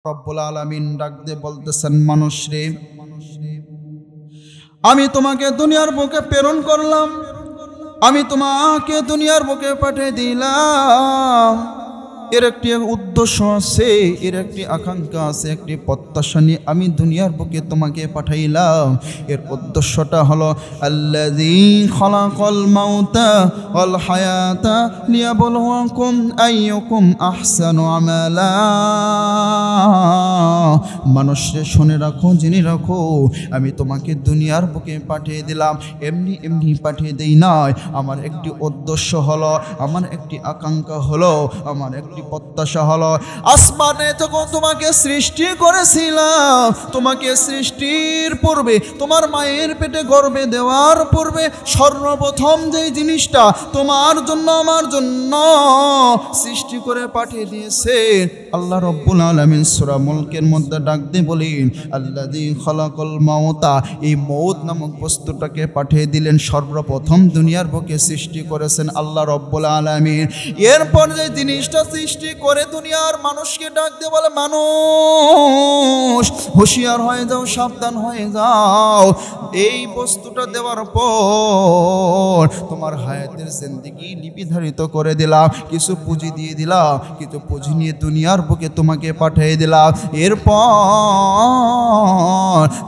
রব্বুল আলামিন ডাক দিয়ে বলতেছেন, মানুষ রে, আমি তোমাকে দুনিয়ার বুকে প্রেরণ করলাম, আমি তোমাকে দুনিয়ার বুকে পাঠিয়ে দিলাম। এর একটি উদ্দেশ্য আছে, এর একটি আকাঙ্ক্ষা আছে, একটি প্রত্যাশা নিয়ে আমি দুনিয়ার বুকে তোমাকে পাঠাইলাম। এর উদ্দেশ্যটা হলো আল্লাযী খালাকাল মাউতা ওয়াল হায়াতা লিয়াবলুয়াকুম আইয়ুকুম আহসানু আমালা। মানুষে শুনে রাখো, জেনে রাখো, আমি তোমাকে দুনিয়ার বুকে পাঠিয়ে দিলাম, এমনি এমনি পাঠিয়ে দেই নাই। আমার একটি উদ্দেশ্য হলো, আমার একটি আকাঙ্ক্ষা হলো, আমার একটি প্রত্যাশা হলো, আসমানে যখন তোমাকে সৃষ্টি করেছিলাম, তোমাকে সৃষ্টির পূর্বে, তোমার মায়ের পেটে গর্ভে দেওয়ার পূর্বে সর্বপ্রথম যেই জিনিসটা তোমার জন্য আমার জন্য সৃষ্টি করে পাঠিয়ে দিয়েছে আল্লাহ রব্বুল আলামিন সূরা মুলকের মধ্যে ডাক দিয়ে বলেন, আল্লাযী খালাকাল মাউতা, এই মউত নামক বস্তুটাকে পাঠিয়ে দিলেন সর্বপ্রথম দুনিয়ার বুকে সৃষ্টি করেছেন আল্লাহ রব্বুল আলামিন। এরপর যে জিনিসটা সৃষ্টি করে দুনিয়ার মানুষকে ডাক দিয়ে বলে, মানুষ হুঁশিয়ার হয়ে যাও, সাবধান হয়ে যাও। এই বস্তুটা দেওয়ার পর তোমার হায়াতের জিন্দেগি লিপিধারিত করে দিলাম, কিছু পুঁজি দিয়ে দিলাম, কিছু পুঁজি নিয়ে দুনিয়ার বুকে তোমাকে পাঠিয়ে দিলাম। এরপর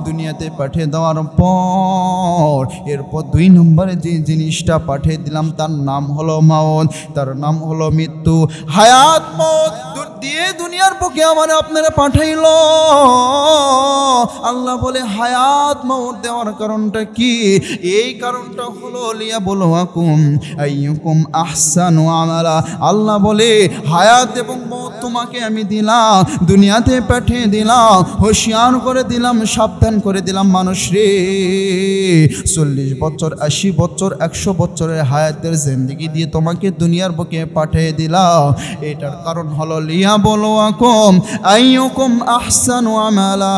দুনিয়াতে পাঠিয়ে দেওয়ার পর এরপর 2 নম্বরে যে জিনিসটা পাঠিয়ে দিলাম তার নাম হলো মাউত, তার নাম হলো মৃত্যু। হায়াত মউত দিয়ে দুনিয়ার বুকে আমার আপনারা পাঠাইল। আল্লাহ বলে হায়াত মউত দেওয়ার কারণটা কি? এই কারণটা হলো লিয়াবলুয়াকুম আইয়ুকুম আহসানু আমালা। আল্লাহ বলে হায়াত এবং মউত তোমাকে আমি দিলাম, দুনিয়াতে পাঠিয়ে দিলাম, হুঁশিয়ার করে দিলাম, সাবধান করে দিলাম। মানুষ রে, 40 বছর, 80 বছর, 100 বছরের হায়াতের জিন্দেগি দিয়ে তোমাকে দুনিয়ার বুকে পাঠিয়ে দিলাম। এটার কারণ হলো লিয়াবলুয়াকুম আইয়ুকুম আহসানু আমালা,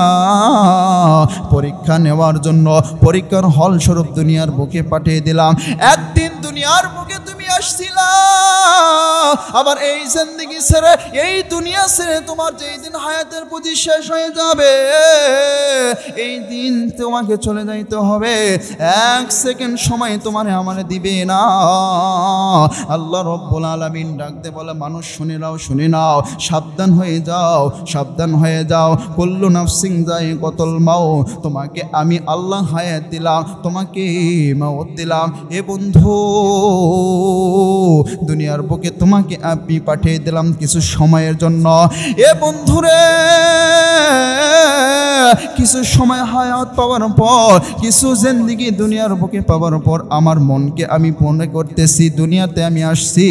পরীক্ষা নেওয়ার জন্য, পরীক্ষার হল স্বরূপ দুনিয়ার বুকে পাঠিয়ে দিলাম। একদিন দুনিয়ার বুকে তুমি আসছিলা, আবার এই জিন্দেগি ছেড়ে, এই দুনিয়া ছেড়ে তোমার যেই দিন হায়াতের পুঁজি শেষ হয়ে যাবে, এই দিন তোমাকে চলে যাইতে হবে। 1 সেকেন্ড সময় তোমার আমারে দিবে না। আল্লাহ রব্বুল আলামিন ডাকতে বলে, মানুষ শুনে নাও, শুনে নাও, সাবধান হয়ে যাও, সাবধান হয়ে যাও। কুল্লু নাফসিন যায়িকাতুল মাউত, তোমাকে আমি আল্লাহ হায়াত দিলাম, তোমাকে মউত দিলাম। এ বন্ধু, দুনিয়ার বুকে তোমাকে আমি পাঠিয়ে দিলাম কিছু সময়ের জন্য। এ বন্ধুরে, কিছু সময় হায়াত পাওয়ার পর, কিছু জিন্দেগি দুনিয়ার বুকে পাওয়ার পর আমার মনকে আমি মনে করতেছি দুনিয়াতে আমি আসছি,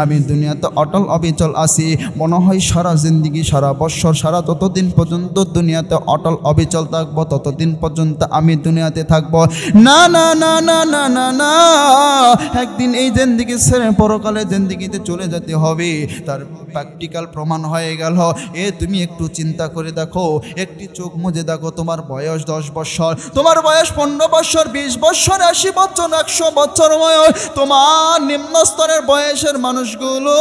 আমি দুনিয়াতে অটল অবিচল আছি। মনে হয় সারা জিন্দেগি, সারা বৎসর, সারা ততদিন পর্যন্ত দুনিয়াতে অটল অবিচল থাকবো, ততদিন পর্যন্ত আমি দুনিয়াতে থাকবো। না না না না না না না, একদিন এই জিন্দেগি ছেড়ে পরকালে জিন্দেগিতে চলে যেতে হবে। তার প্র্যাকটিক্যাল প্রমাণ হয়ে গেল। তুমি একটু চিন্তা করে দেখো, একটি চোখ মুজে দেখো, তোমার বয়স 10 বছর, তোমার বয়স 15 বছর, 20 বছর, 80 বছর, 100 বছর বয়স, তোমার নিম্ন স্তরের বয়সের মানুষগুলো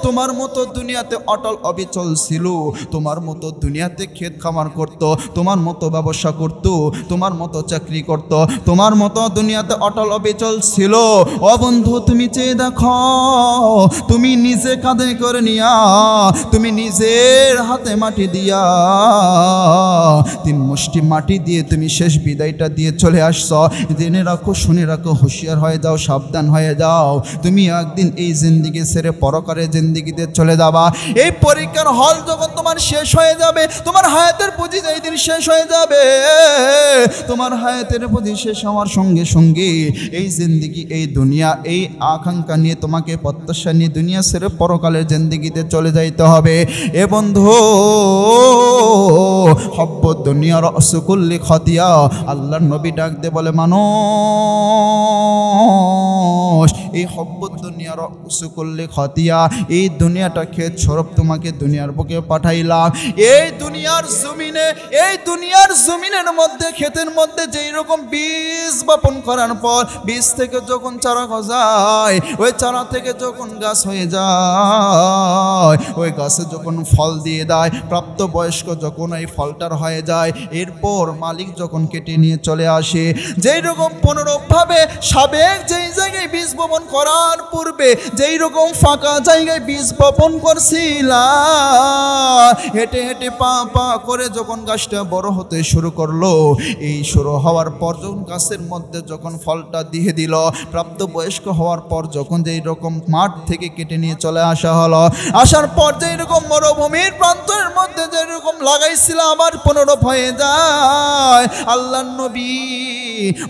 তোমার মতো দুনিয়াতে অটল অবিচল ছিল, তোমার মতো দুনিয়াতে ক্ষেত খামার করত, তোমার মতো ব্যবসা করত, তোমার মতো চাকরি করত, তোমার মতো দুনিয়াতে অটল অবিচল ছিল। ও বন্ধু, তুমি চেয়ে দেখো, তুমি নিজে কাঁধে করে নিয়া, তুমি নিজের হাতে মাটি দিয়া, 3 মুষ্টি মাটি দিয়ে তুমি শেষ বিদায়টা দিয়ে চলে আসছ। জেনে রাখো, শুনে রাখো, হুঁশিয়ার হয়ে যাও, সাবধান হয়ে যাও। তুমি একদিন এই জিন্দেগি ছেড়ে পরকালে জিন্দেগিতে চলে যাবা। এই পরীক্ষার হল যখন তোমার শেষ হয়ে যাবে, তোমার হায়াতের পুঁজি যেই দিন শেষ হয়ে যাবে, তোমার হায়াতের পুঁজি শেষ হওয়ার সঙ্গে সঙ্গে এই জিন্দেগি, এই দুনিয়া, এই আকাঙ্ক্ষা নিয়ে, তোমাকে প্রত্যাশা নিয়ে দুনিয়া ছেড়ে পরকালের জিন্দেগিতে চলে যাইতে হবে। এ বন্ধু, হব্বুদ দুনিয়া রাসু কুল্লি খাতিয়া, আল্লাহর নবী ডাক দে বলে, মানুষ এই হব্বত দুনিয়ার কিছু করলে খতিয়া, এই দুনিয়াটা খেত স্বরূপ তোমাকে দুনিয়ার বুকে পাঠাইলাম। এই দুনিয়ার জমিনের মধ্যে ক্ষেতের মধ্যে যেই রকম বীজ বপন করার পর বীজ থেকে যখন চারা গজায়, ওই চারা থেকে যখন গাছ হয়ে যায়, ওই গাছে যখন ফল দিয়ে দেয়, প্রাপ্ত বয়স্ক যখন এই ফলটার হয়ে যায়, এরপর মালিক যখন কেটে নিয়ে চলে আসে, যেই রকম পুনরুভাবে সাবেক যেই জায়গায় বীজ বপন করার পূর্বে যেই রকম ফাঁকা জায়গায় বীজ বপন করছিলাম, হেঁটে হেঁটে পা পা করে যখন গাছটা বড় হতে শুরু করলো, এই শুরু হওয়ার পর যখন গাছের মধ্যে যখন ফলটা দিয়ে দিল, প্রাপ্ত বয়স্ক হওয়ার পর যখন যেই রকম মাঠ থেকে কেটে নিয়ে চলে আসা হলো, আসার পর যেই রকম মরুভূমির প্রান্তের মধ্যে যেরকম লাগাইছিল আবার পুনরুপ হয়ে যায়। আল্লাহর নবী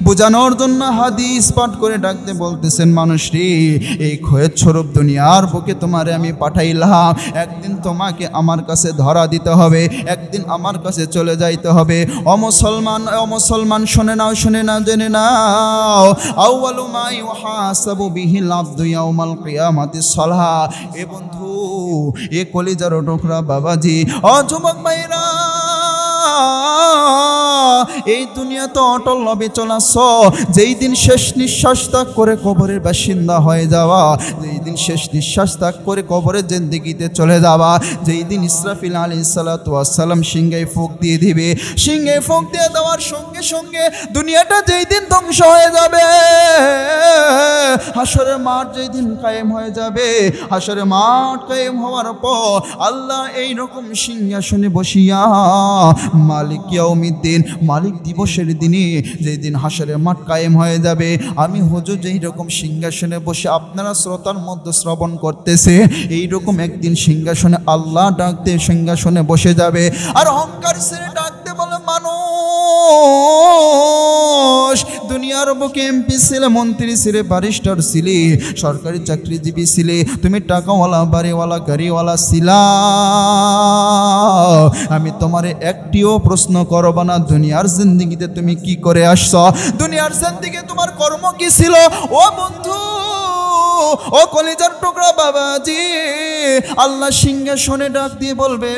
বোঝানোর জন্য হাদিস পাঠ করে ডাকতে বলতেছেন, মানুষ রে, এই ক্ষয়ের স্বরূপ দুনিয়ার বুকে তোমারে আমি পাঠাইলাম, একদিন তোমাকে আমার কাছে ধরা দিতে হবে, একদিন আমার কাছে চলে যাইতে হবে। ও মুসলমান শুনে নাও, জেনে নাও, আউয়ালু মা ইউহাসাবু বিহিল আবদু ইয়াউমাল কিয়ামাতিস সালাহ। এ বন্ধু, এ কলিজার টুকরা বাবাজি, ও যুবক ভাইরা, এই দুনিয়া তো অটল অবিচল আছো। যেই দিন শেষ নিঃশ্বাস ত্যাগ করে কবরের বাসিন্দা হয়ে যাওয়া, যেই দিন শেষ নিঃশ্বাস ত্যাগ করে কবরের জিন্দেগিতে চলে যাওয়া, যেই দিন ইসরাফিল আলাইহিস সালাতু ওয়াস সালাম সিংহে ফুঁক দিয়ে দিবে, সিংহে ফুঁক দিয়ে দেওয়ার সঙ্গে সঙ্গে দুনিয়াটা যেই দিন ধ্বংস হয়ে যাবে, হাসরের মাঠ যেই দিন কায়েম হয়ে যাবে, হাসরের মাঠ কায়েম হওয়ার পর আল্লাহ এই রকম সিংহাসনে বসিয়া মালিক ইয়াউমিদ্দিন, মালিক দিবসের দিনে যেই দিন হাসরের মাঠ কায়েম হয়ে যাবে, আমি হুজুর যেই রকম সিংহাসনে বসে আপনারা শ্রোতার মধ্যে শ্রবণ করতেছে, এই রকম একদিন সিংহাসনে আল্লাহ ডাকতে সিংহাসনে বসে যাবে, আর অহংকার ছেড়ে ডাকতে বলে, মানুষ, দুনিয়ার বুকে এমপি ছিলে, মন্ত্রী ছিলে, ব্যারিস্টার ছিলে, সরকারি চাকরিজীবী ছিলে, তুমি টাকাওয়ালা, বাড়িওয়ালা, গাড়িওয়ালা ছিলা, আমি তোমারে একটিও প্রশ্ন করব না, দুনিয়ার জিন্দেগিতে তুমি কি করে আসছ, দুনিয়ার জিন্দেগি তোমার কর্ম কি ছিল। ও বন্ধু, ও কলিজার টুকরা বাবাজি, আল্লাহ সিংহাসনে ডাক দিয়ে বলবে,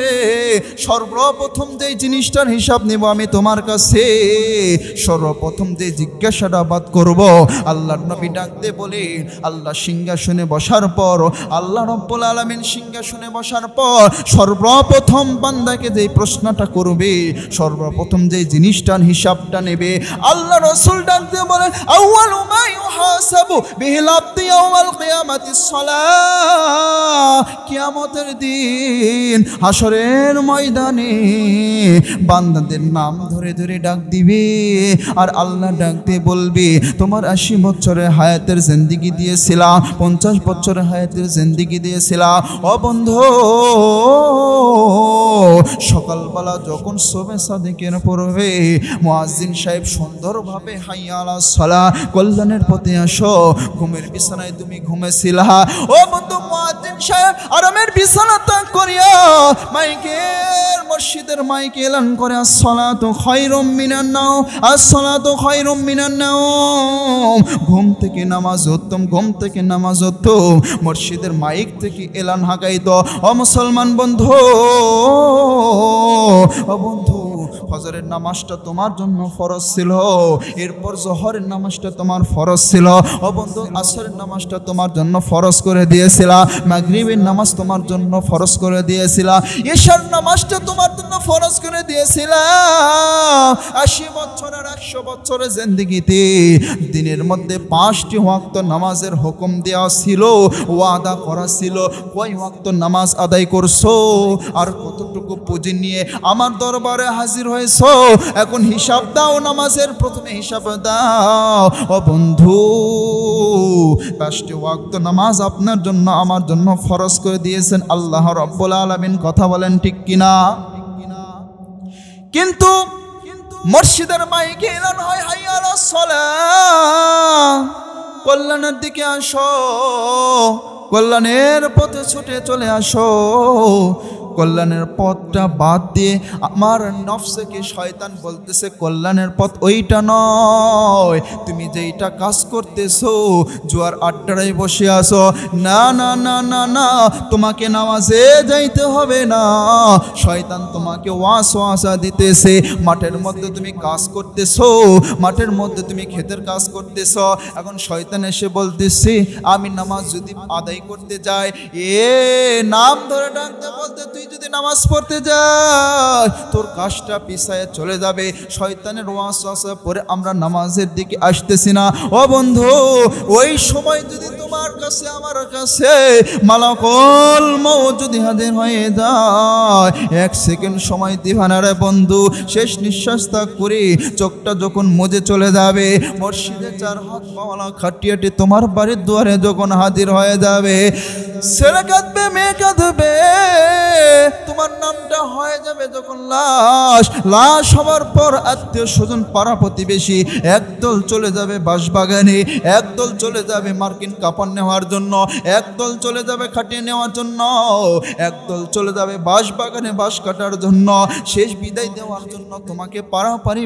সর্বপ্রথম যে জিনিসটার হিসাব নেব আমি তোমার কাছে, সর্বপ্রথম যে জিজ্ঞাসাটা বাদ করব, আল্লাহর নবী ডাক দিয়ে বলে, আল্লাহ সিংহাসনে বসার পর, আল্লাহ রব্বুল আলামিন সিংহাসনে বসার পর সর্বপ্রথম বান্দাকে যে প্রশ্নটা করবে, সর্বপ্রথম যে জিনিসটার হিসাবটা নেবে, আল্লাহ রাসূল ডাক দিয়ে বলেন, আউয়ালু মা ইউহাসাবু বিহিল আবদু ইয়াউমাল কিয়ামাতিস সালাহ। কিয়ামতের দিন হাসরের ময়দানে বান্দাদের নাম ধরে ধরে ডাক দিবে, আর আল্লাহ ডাক দিয়ে বলবে, তোমার 80 বছরের হায়াতের জিন্দেগি দিয়েছিলাম, 50 বছরের হায়াতের জিন্দেগি দিয়েছিলাম। ও বন্ধু, সকালবেলা যখন শোবে সাদিকের পড়বে, মুয়াজ্জিন সাহেব সুন্দরভাবে হাইয়া আলাস সালাহ, কল্যাণের পথে আসো, ঘুমের বিছানায় তুমি ঘুমেছিলা। ও বন্ধু, মুয়াজ্জিন সাহেব আরামের বিছানা ত্যাগ করিয়া মাইকের মসজিদের মাইকে এলান করে, আসসালাতু খায়রুম মিনান নাওম, আসসালাতু খায়রুম মিনান নাওম, ঘুম থেকে নামাজ উত্তম, ঘুম থেকে নামাজ উত্তম, মসজিদের মাইক থেকে এলান হাঁকাইত। ও মুসলমান বন্ধু, ও বন্ধু, ফজরের নামাজটা তোমার জন্য ফরজ ছিল, এরপর জোহরের নামাজটা তোমার ফরজ ছিল। ও বন্ধু, আসরের নামাজটা তোমার জন্য ফরজ করে দিয়েছিলাম, মাগরিবের নামাজ তোমার জন্য ফরজ করে দিয়েছিলাম, ঈশার নামাজটা তোমার জন্য ফরজ করে দিয়েছিলাম। 80 বছর আর 100 বছরের জিন্দেগিতে দিনের মধ্যে 5টি ওয়াক্ত নামাজের হুকুম দেওয়া ছিল, ওয়াদা করা ছিল, কয় ওয়াক্ত নামাজ আদায় করছো, আর কতটুকু পুঁজি নিয়ে আমার দরবারে হাজির হয়েছো, এখন হিসাব দাও, নামাজের প্রথমে হিসাব দাও। ও বন্ধু, 5টি ওয়াক্ত নামাজ আপনার জন্য আমার জন্য ফরজ করে দিয়েছেন আল্লাহ রাব্বুল আলামিন, কথা বলেন ঠিক কিনা? কিন্তু মসজিদের মাইকে এলান হয়, হাইয়া আলাস সালাহ, কল্যাণের দিকে আসো, কল্যাণের পথে ছুটে চলে আসো। কল্যাণের পথটা বাদ দিয়ে আমার নফসকে শয়তান বলতেছে কল্যাণের পথ ওইটা নয়, তুমি যেইটা কাজ করতেছো, জুয়ার আড্ডায় বসে আসো, না না না না না, তোমাকে নামাজে যাইতে হবে না। শয়তান তোমাকে ওয়াসওয়াসা দিতেছে, মাঠের মধ্যে তুমি কাজ করতেছো, মাঠের মধ্যে তুমি ক্ষেতের কাজ করতেছো, এখন শয়তান এসে বলতেছে আমি নামাজ যদি আদায় করতে যাই, নাম ধরে ডাকতে বলতে তুই যদি নামাজ পড়তে যাস তোর কাজটা পিছায় চলে যাবে। শয়তানের ওয়াসওয়াসা পরে আমরা নামাজের দিকে আসতেছি না। ও বন্ধু, ওই সময় যদি তোমার কাছে আমার কাছে মালাকুল মউত যদি হাজির হয়ে যায়, 1 সেকেন্ড সময় দিবা না রে বন্ধু। শেষ নিঃশ্বাস ত্যাগ করে চোখটা যখন মুজে চলে যাবে, মসজিদে 4 হাত পাওয়ালা খাটিয়াটি তোমার বাড়ির দুয়ারে যখন হাজির হয়ে যাবে, ছেলে কাঁদবে, মেয়ে কাঁদবে, তোমার নামটা হয়ে যাবে যখন লাশ। লাশ হওয়ার পর আত্মীয় স্বজন পাড়া প্রতিবেশী একদল চলে যাবে বাঁশবাগানে, একদল চলে যাবে মার্কিন কাপড় নেওয়ার জন্য, একদল চলে যাবে খাটিয়ে নেওয়ার জন্য, একদল চলে যাবে বাঁশবাগানে বাঁশ কাটার জন্য। শেষ বিদায় দেওয়ার জন্য তোমাকে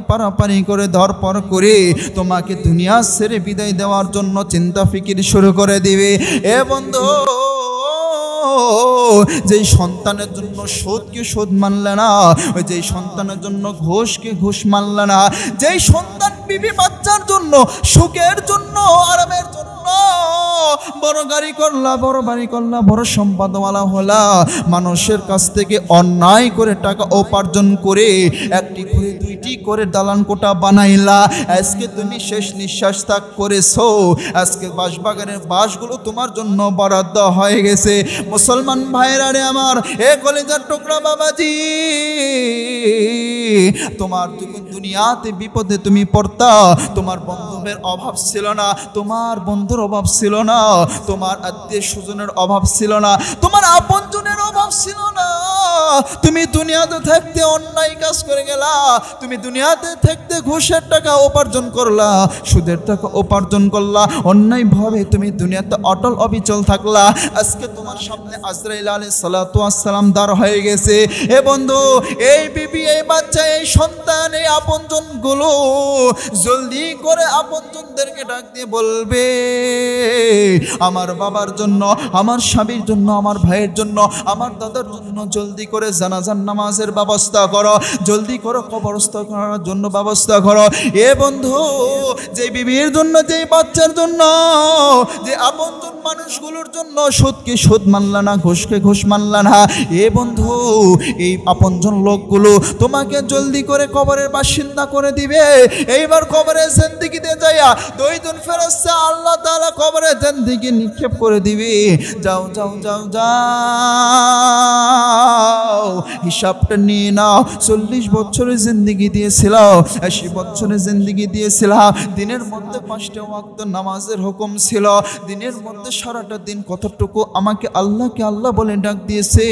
পারাপারি করে ধরপর করে তোমাকে দুনিয়া ছেড়ে বিদায় দেওয়ার জন্য চিন্তা ফিকির শুরু করে দিবে। এ বন্ধু, যেই সন্তানের জন্য সুদকে সুদ মানলে না, ওই যেই সন্তানের জন্য ঘুষকে ঘুষ মানলে না, যেই সন্তান বিবি বাচ্চার জন্য সুখের জন্য আরামের জন্য বড় গাড়ি করলা, বড় বাড়ি করলা, বড় সম্পদওয়ালা হলা, মানুষের কাছ থেকে অন্যায় করে টাকা উপার্জন করে 1টি করে 2টি করে দালান কোঠা বানাইলা, আজকে তুমি শেষ নিঃশ্বাস ত্যাগ করেছো, আজকে বাঁশবাগানের বাঁশগুলো তোমার জন্য বরাদ্দ হয়ে গেছে। মুসলমান ভাইরা রে আমার, এ কলিজার টুকরা বাবাজি, তোমার দুনিয়াতে বিপদে তুমি পড়তা, তোমার বন্ধুদের অভাব ছিল না, তোমার বন্ধুর অভাব ছিল না, তোমার আত্মীয় স্বজনের অভাব ছিল না, তোমার আপনজনের অভাব ছিল না। তুমি দুনিয়াতে থাকতে অন্যায় কাজ করে গেলা, তুমি দুনিয়াতে থাকতে ঘুষের টাকা উপার্জন করলা, সুদের টাকা উপার্জন করলা, অন্যায়ভাবে তুমি দুনিয়াতে অটল অবিচল থাকলা। আজকে তোমার সামনে আজরাইল আলাইহিস সালাতু ওয়াস সালাম দাঁড় হয়ে গেছে। এ বন্ধু, এই বিবি, এই বাচ্চা, এই সন্তান, এই আপনজন গুলো জলদি করে আপনজনদেরকে ডাক দিয়ে বলবে আমার বাবার জন্য, আমার স্বামীর জন্য, আমার ভাইয়ের জন্য, আমার দাদার জন্য জলদি করে জানাজার নামাজের ব্যবস্থা করো, জলদি করো কবরস্থ করার জন্য ব্যবস্থা করো। এ বন্ধু, যে বিবির জন্য, যে বাচ্চার জন্য, যে আপনজন মানুষগুলোর জন্য সুদকে সুদ মানলা না, ঘুষকে ঘুষ মানলা না, এ বন্ধু, এই আপনজন লোকগুলো তোমাকে জলদি করে কবরের বাসিন্দা করে দিবে। এইবার কবরে জিন্দেগিতে যাইয়া 2 জন ফেরেশতা আল্লাহ তাআলা কবরে জিন্দেগি নিক্ষেপ করে দিবে। যাও যাও যাও যাও, হিসাবটা নিয়ে নাও। 40 বছরের জিন্দেগি দিয়েছিলাম, 80 বছরের জিন্দেগি দিয়েছিলাম, দিনের মধ্যে 5টা ওয়াক্ত নামাজের হুকুম ছিল, দিনের মধ্যে সারাটা দিন কতটুকু আমাকে আল্লাহকে আল্লাহ বলে ডাক দিয়েছে,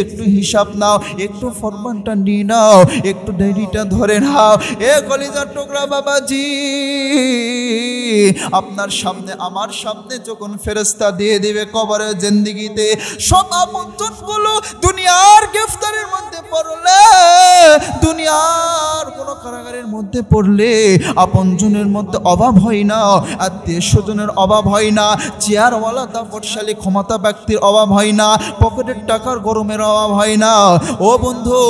একটু হিসাব নাও, একটু ফরমানটা নিয়ে নাও, একটু ডায়েরিটা ধরে নাও। এ কলিজার টুকরা বাবাজি, আপনার সামনে আমার সামনে যখন ফেরেশতা দিয়ে দিবে কবরে জিন্দেগিতে, সব আপনজনগুলো দুনিয়ার গ্রেফতারের মধ্যে পড়লে, দুনিয়ার কোন কারাগারের মধ্যে পড়লে আপনজনের মধ্যে অভাব হয় না, আত্মীয় স্বজনের অভাব হয় না, চেয়ারওয়ালা দাপটশালী ক্ষমতা ব্যক্তির অভাব হয় না, পকেটের টাকার গরমের অভাব হয় না। ও বন্ধু,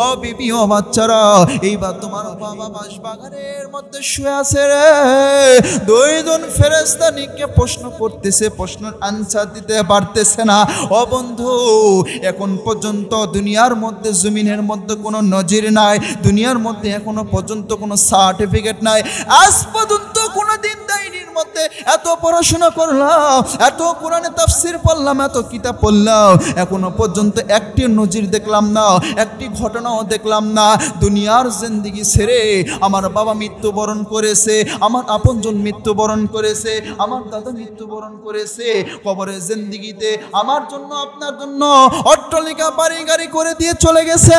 ও বিবি, ও বাচ্চারা, এইবার তোমার বাবা বাঁশবাগানের মধ্যে শুয়ে আছে রে, 2 জন ফেরেশতা নিকে প্রশ্ন করতেছে, প্রশ্নের আনসার দিতে পারতেছে না। ও বন্ধু, এখন পর্যন্ত দুনিয়ার মধ্যে জমিনের মধ্যে কোনো নজির নাই, দুনিয়ার মধ্যে এখনো পর্যন্ত কোনো সার্টিফিকেট নাই, আজ পর্যন্ত কোনো দিন দাইনির মধ্যে এত পড়াশোনা করলাম, এত কোরআনে তাফসীর পড়লাম, এত কিতাব পড়লাম, এখনো পর্যন্ত একটি নজির দেখলাম না, একটি ঘটনাও দেখলাম না। দুনিয়ার জিন্দেগি ছেড়ে আমার বাবা মৃত্যুবরণ করেছে, আমার আপনজন মৃত্যুবরণ করেছে, আমার দাদা মৃত্যুবরণ করেছে, কবরের জিন্দেগিতে আমার জন্য, আপনার জন্য অট্টালিকা বাড়ি গাড়ি করে দিয়ে চলে গেছে,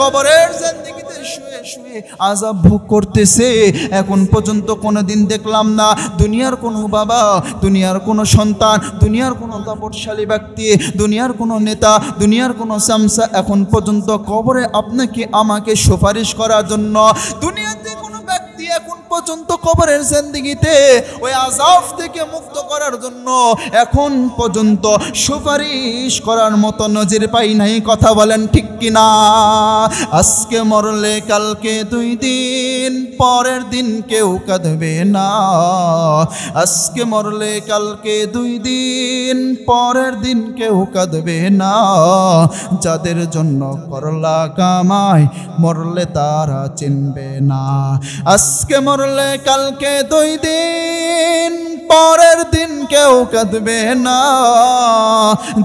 কবরের জিন্দেগিতে শুয়ে শুয়ে শুয়ে আযাব ভোগ করতেছে। এখন পর্যন্ত কোনোদিন দেখলাম না দুনিয়ার কোনো বাবা, দুনিয়ার কোনো সন্তান, দুনিয়ার কোনো দাপটশালী ব্যক্তি, দুনিয়ার কোনো নেতা, দুনিয়ার কোনো সামসা এখন পর্যন্ত কবরে আপনাকে আমাকে সুপারিশ করার জন্য, দুনিয়াতে কোনো ব্যক্তি এখন পর্যন্ত কবরের জিন্দেগিতে ওই আযাব থেকে মুক্ত করার জন্য এখন পর্যন্ত সুপারিশ করার মতো নজির পাই নাই। কথা বলেন ঠিক কিনা? আজকে মরলে কালকে 2 দিন, পরের দিন কেউ কাঁদবে না। আজকে মরলে কালকে 2 দিন, পরের দিন কেউ কাঁদবে না। যাদের জন্য করলা কামাই মরলে তারা চিনবে না। আজকে মরলে কালকে 2 দিন, পরের দিন কেউ কাঁদবে না।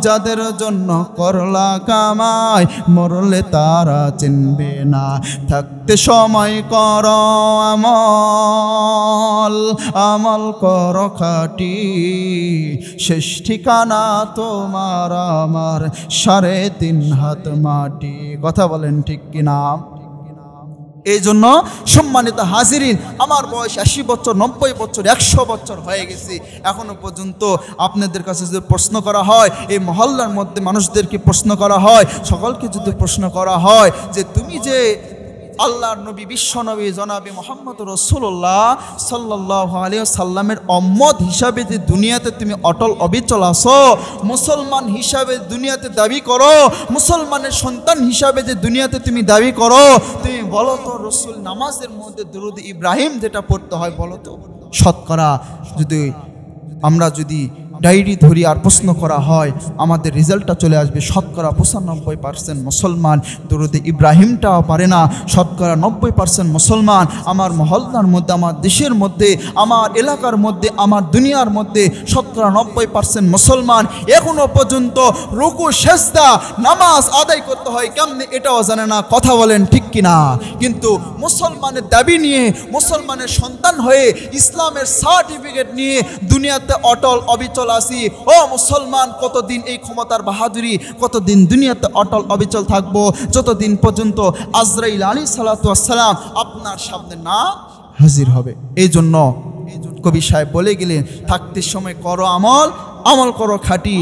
যাদের জন্য করলা কামাই মরলে তারা চিনবে না। থাকতে সময় কর আমল, আমল কর খাটি, শেষ ঠিকানা তোমার আমার 3.5 হাত মাটি। কথা বলেন ঠিক কিনা? এই জন্য সম্মানিত হাজিরিন, আমার বয়স 80 বছর, 90 বছর, 100 বছর হয়ে গেছে। এখনো পর্যন্ত আপনাদের কাছে যদি প্রশ্ন করা হয়, এই মহল্লার মধ্যে মানুষদেরকে প্রশ্ন করা হয়, সকলকে যদি প্রশ্ন করা হয় যে তুমি যে আল্লাহর নবী, বিশ্ব নবী জনাবে মুহাম্মদ রাসূলুল্লাহ সাল্লাল্লাহু আলাইহি ওয়াসাল্লামের উম্মত হিসাবে যে দুনিয়াতে তুমি অটল অবিচল আছো, মুসলমান হিসাবে দুনিয়াতে দাবি করো, মুসলমানের সন্তান হিসাবে যে দুনিয়াতে তুমি দাবি করো, তুমি বলো তো রাসূল নামাজের মধ্যে দরুদ ইব্রাহিম যেটা পড়তে হয় বলো তো? শতকরা যদি আমরা যদি ডায়েরি ধরি আর প্রশ্ন করা হয়, আমাদের রেজাল্টটা চলে আসবে শতকরা 95% মুসলমান দরুদ ইব্রাহিমটাও পারে না। শতকরা 90% মুসলমান আমার মহল্লার মধ্যে, আমার দেশের মধ্যে, আমার এলাকার মধ্যে, আমার দুনিয়ার মধ্যে শতকরা 90% মুসলমান এখনো পর্যন্ত রুকু সেজদা নামাজ আদায় করতে হয় কেমনে এটাও জানে না। কথা বলেন ঠিক কিনা? কিন্তু মুসলমানের দাবি নিয়ে, মুসলমানের সন্তান হয়ে, ইসলামের সার্টিফিকেট নিয়ে দুনিয়াতে অটল অবিচল আসি। ও মুসলমান, কতদিন এই ক্ষমতার বাহাদুরি, কতদিন দুনিয়াতে অটল অবিচল থাকবো? যতদিন পর্যন্ত আজরাইল আলাইহিসসালাতু ওয়াসসালাম আপনার সামনে না হাজির হবে। এই জন্য কবি সাহেব বলে গেলেন, থাকতে সময় করো আমল, আমল করো খাঁটি,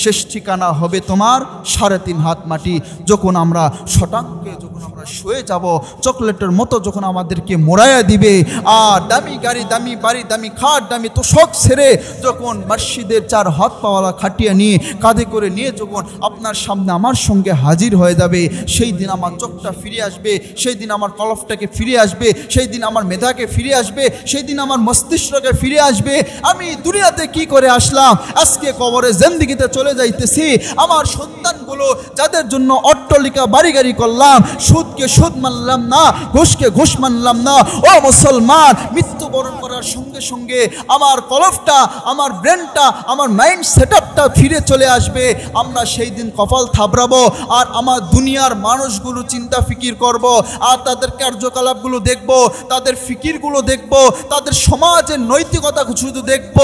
শেষ ঠিকানা হবে তোমার 3.5 হাত মাটি। যখন আমরা শটাঙ্কে যখন আমরা শুয়ে যাব, চকলেটের মতো যখন আমাদেরকে মোড়াইয়া দিবে, আর দামি গাড়ি, দামি বাড়ি, দামি খাট, দামি তোষক ছেড়ে যখন মসজিদের 4 হাত পাওয়ালা খাটিয়া নিয়ে কাঁধে করে নিয়ে যখন আপনার সামনে আমার সঙ্গে হাজির হয়ে যাবে, সেই দিন আমার চোখটা ফিরে আসবে, সেই দিন আমার কলফটাকে ফিরে আসবে, সেই দিন আমার মেধাকে ফিরে আসবে, সেই দিন আমার মস্তিষ্ককে ফিরে আসবে। আমি দুনিয়াতে কি করে আসলাম? আজকে কবরে জিন্দেগিতে চলে যাইতেছি। আমার সন্তানগুলো যাদের জন্য অট্টালিকা বাড়ি গাড়ি করলাম, সুদকে সুদ মানলাম না, ঘুষকে ঘুষ মানলাম না। ও মুসলমান, মৃত্যুবরণ করার সঙ্গে সঙ্গে আমার কলফটা, আমার ব্রেনটা, আমার মাইন্ড সেটআপটা ফিরে চলে আসবে। আমরা সেই দিন কপাল থাবড়াবো আর আমার দুনিয়ার মানুষগুলো চিন্তা ফিকির করব, আর তাদের কার্যকলাপগুলো দেখব, তাদের ফিকিরগুলো দেখব, তাদের সমাজের নৈতিকতা শুধু দেখব।